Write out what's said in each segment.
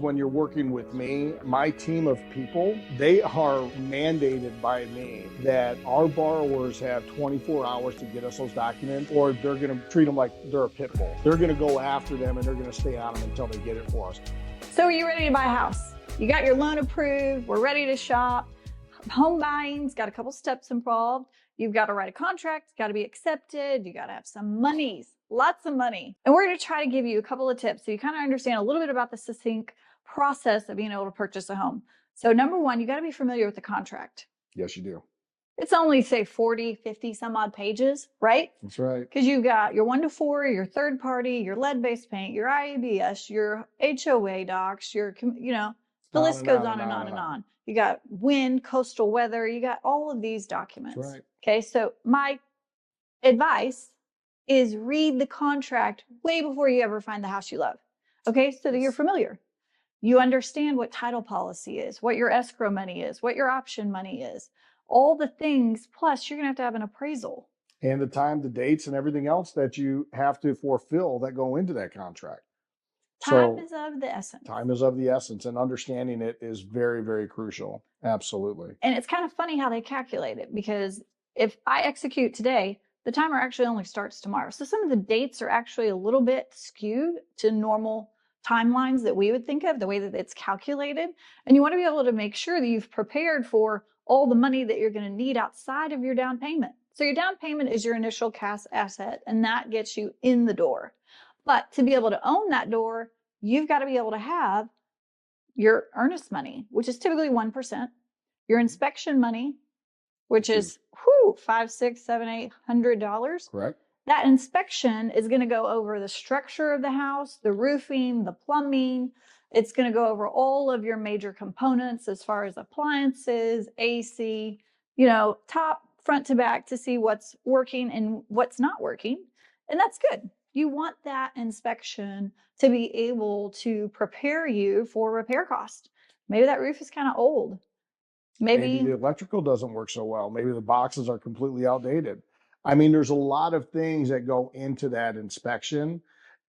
when you're working with me, my team of people, they are mandated by me that our borrowers have 24 hours to get us those documents, or they're going to treat them like they're a pit bull. They're going to go after them and they're going to stay on them until they get it for us. So are you ready to buy a house? You got your loan approved, we're ready to shop. Home buying's got a couple steps involved. You've got to write a contract, it's got to be accepted, you got to have some monies, lots of money. And we're going to try to give you a couple of tips so you kind of understand a little bit about the succinct process of being able to purchase a home. So number one, you got to be familiar with the contract. Yes, you do. It's only say 40, 50 some odd pages, right? That's right. Because you've got your 1 to 4, your third party, your lead-based paint, your IABS, your HOA docs, the list goes on and on and on. You got wind, coastal weather, you got all of these documents. That's right. Okay, so my advice is read the contract way before you ever find the house you love. Okay, so that you're familiar. You understand what title policy is, what your escrow money is, what your option money is, all the things, plus you're gonna have to have an appraisal. And the time, the dates, and everything else that you have to fulfill that go into that contract. Time is of the essence. Time is of the essence, and understanding it is very, very crucial. Absolutely. And it's kind of funny how they calculate it, because if I execute today, the timer actually only starts tomorrow. So some of the dates are actually a little bit skewed to normal timelines that we would think of, the way that it's calculated. And you want to be able to make sure that you've prepared for all the money that you're going to need outside of your down payment. So your down payment is your initial cash asset, and that gets you in the door. But to be able to own that door, you've got to be able to have your earnest money, which is typically 1%, your inspection money, which is $500, $600, $700, $800. Correct. That inspection is going to go over the structure of the house, the roofing, the plumbing. It's going to go over all of your major components as far as appliances, AC, top, front to back, to see what's working and what's not working. And that's good. You want that inspection to be able to prepare you for repair cost. Maybe that roof is kind of old. Maybe the electrical doesn't work so well. Maybe the boxes are completely outdated. I mean, there's a lot of things that go into that inspection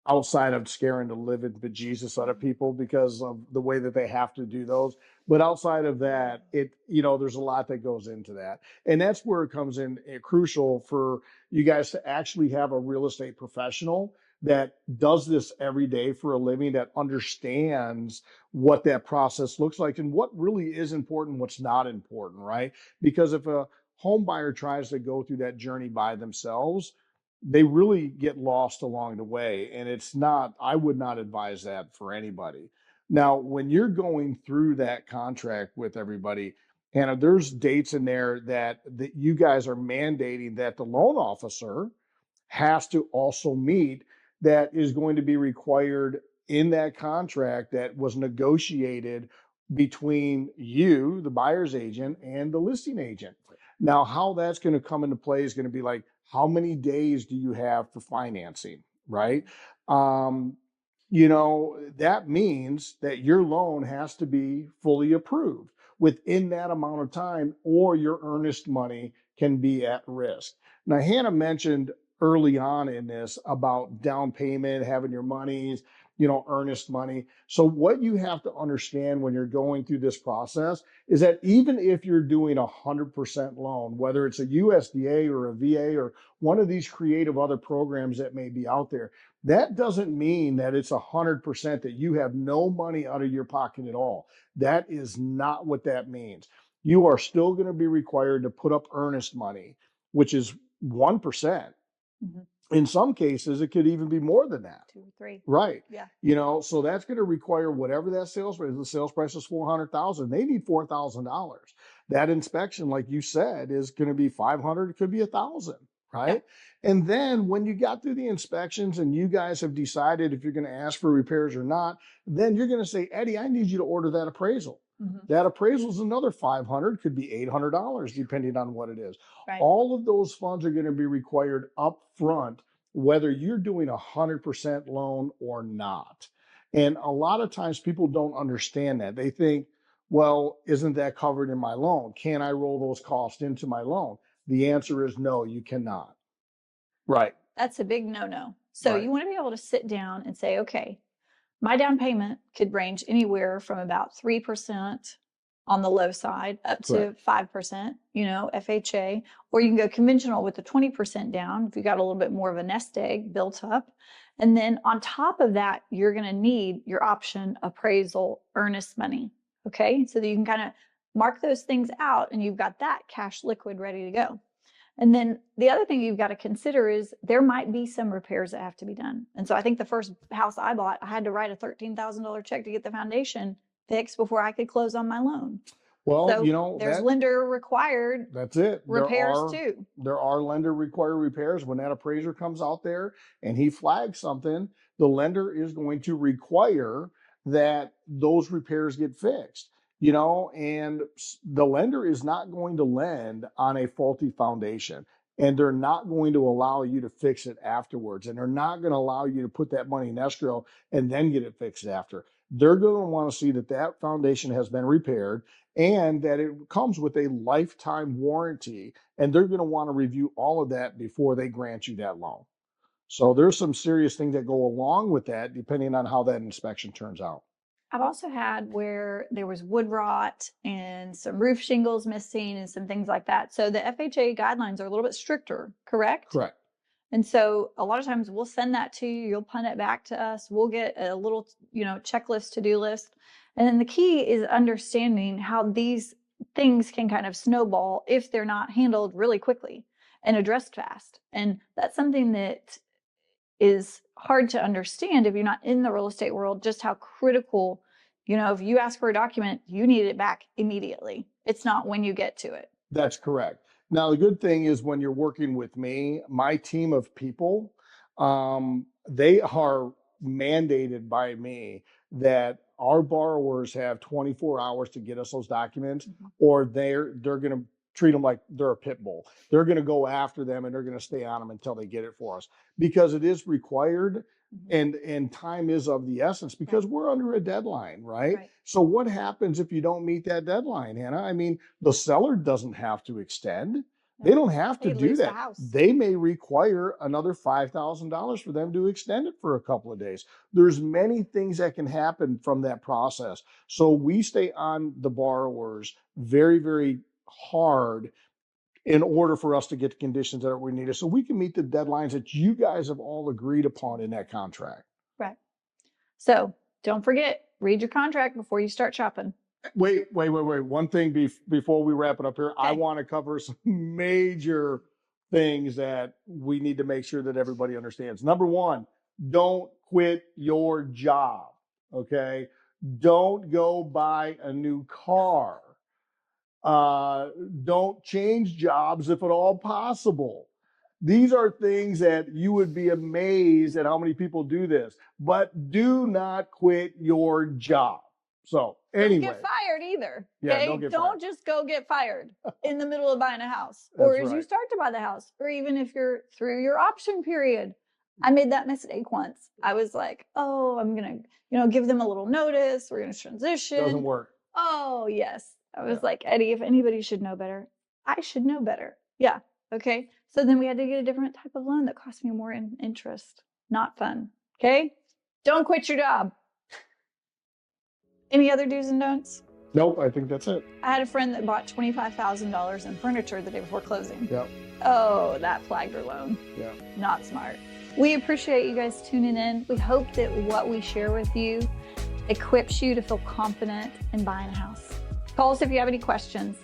outside of scaring the living bejesus out of people because of the way that they have to do those. But outside of that, there's a lot that goes into that. And that's where it comes in crucial for you guys to actually have a real estate professional that does this every day for a living, that understands what that process looks like and what really is important, what's not important, right? Because if a home buyer tries to go through that journey by themselves, they really get lost along the way. And I would not advise that for anybody. Now, when you're going through that contract with everybody, and there's dates in there that you guys are mandating that the loan officer has to also meet, that is going to be required in that contract that was negotiated between you, the buyer's agent, and the listing agent. Now, how that's going to come into play is going to be like, how many days do you have for financing, right? That means that your loan has to be fully approved within that amount of time, or your earnest money can be at risk. Now, Hannah mentioned early on in this about down payment, having your monies, earnest money. So what you have to understand when you're going through this process is that even if you're doing 100% loan, whether it's a USDA or a VA or one of these creative other programs that may be out there, that doesn't mean that it's 100% that you have no money out of your pocket at all. That is not what that means. You are still going to be required to put up earnest money, which is 1%. Mm-hmm. In some cases, it could even be more than that. 2 or 3. Right. Yeah. So that's going to require whatever that sales price. The sales price is $400,000. They need $4,000. That inspection, like you said, is going to be $500. It could be $1,000. Right. Yeah. And then when you got through the inspections and you guys have decided if you're going to ask for repairs or not, then you're going to say, Eddie, I need you to order that appraisal. Mm-hmm. That appraisal is another $500, could be $800, depending on what it is. Right. All of those funds are going to be required up front, whether you're doing 100% loan or not. And a lot of times people don't understand that. They think, well, isn't that covered in my loan? Can I roll those costs into my loan? The answer is no, you cannot. Right. That's a big no-no. So right. You want to be able to sit down and say, okay, My down payment could range anywhere from about 3% on the low side up to 5%, FHA, or you can go conventional with the 20% down if you got a little bit more of a nest egg built up. And then on top of that, you're going to need your option, appraisal, earnest money. Okay. So that you can kind of mark those things out and you've got that cash liquid ready to go. And then the other thing you've got to consider is there might be some repairs that have to be done. And so I think the first house I bought, I had to write a $13,000 check to get the foundation fixed before I could close on my loan. Well, So there's lender required that's it. repairs too. There are lender required repairs. When that appraiser comes out there and he flags something, the lender is going to require that those repairs get fixed. And the lender is not going to lend on a faulty foundation, and they're not going to allow you to fix it afterwards. And they're not going to allow you to put that money in escrow and then get it fixed after. They're going to want to see that that foundation has been repaired and that it comes with a lifetime warranty. And they're going to want to review all of that before they grant you that loan. So there's some serious things that go along with that, depending on how that inspection turns out. I've also had where there was wood rot and some roof shingles missing and some things like that. So the FHA guidelines are a little bit stricter, correct? Correct. And so a lot of times we'll send that to you. You'll punt it back to us. We'll get a little, checklist, to-do list. And then the key is understanding how these things can kind of snowball if they're not handled really quickly and addressed fast. And that's something that is hard to understand if you're not in the real estate world, just how critical, if you ask for a document, you need it back immediately. It's not when you get to it. That's correct. Now, the good thing is when you're working with me, my team of people, they are mandated by me that our borrowers have 24 hours to get us those documents, or they're going to treat them like they're a pit bull. They're going to go after them and they're going to stay on them until they get it for us, because it is required and time is of the essence, because we're under a deadline, right? So what happens if you don't meet that deadline, Hannah? I mean, the seller doesn't have to extend. They don't have to do that. They may require another $5,000 for them to extend it for a couple of days. There's many things that can happen from that process. So we stay on the borrowers very, very hard in order for us to get the conditions that we needed, so we can meet the deadlines that you guys have all agreed upon in that contract. Right. So don't forget, read your contract before you start shopping. Wait. One thing before we wrap it up here, okay. I want to cover some major things that we need to make sure that everybody understands. Number one, don't quit your job, okay? Don't go buy a new car. Don't change jobs if at all possible. These are things that you would be amazed at how many people do this, but do not quit your job. So anyway. Don't get fired either. Yeah, okay? Don't just go get fired in the middle of buying a house, or as you start to buy the house, or even if you're through your option period. I made that mistake once. I was like, oh, I'm going to, give them a little notice. We're going to transition. Doesn't work. Oh, yes. I was like, Eddie, if anybody should know better, I should know better. Yeah. Okay. So then we had to get a different type of loan that cost me more in interest. Not fun. Okay. Don't quit your job. Any other do's and don'ts? Nope. I think that's it. I had a friend that bought $25,000 in furniture the day before closing. Yep. Oh, that flagged her loan. Yeah. Not smart. We appreciate you guys tuning in. We hope that what we share with you equips you to feel confident in buying a house. Call us if you have any questions.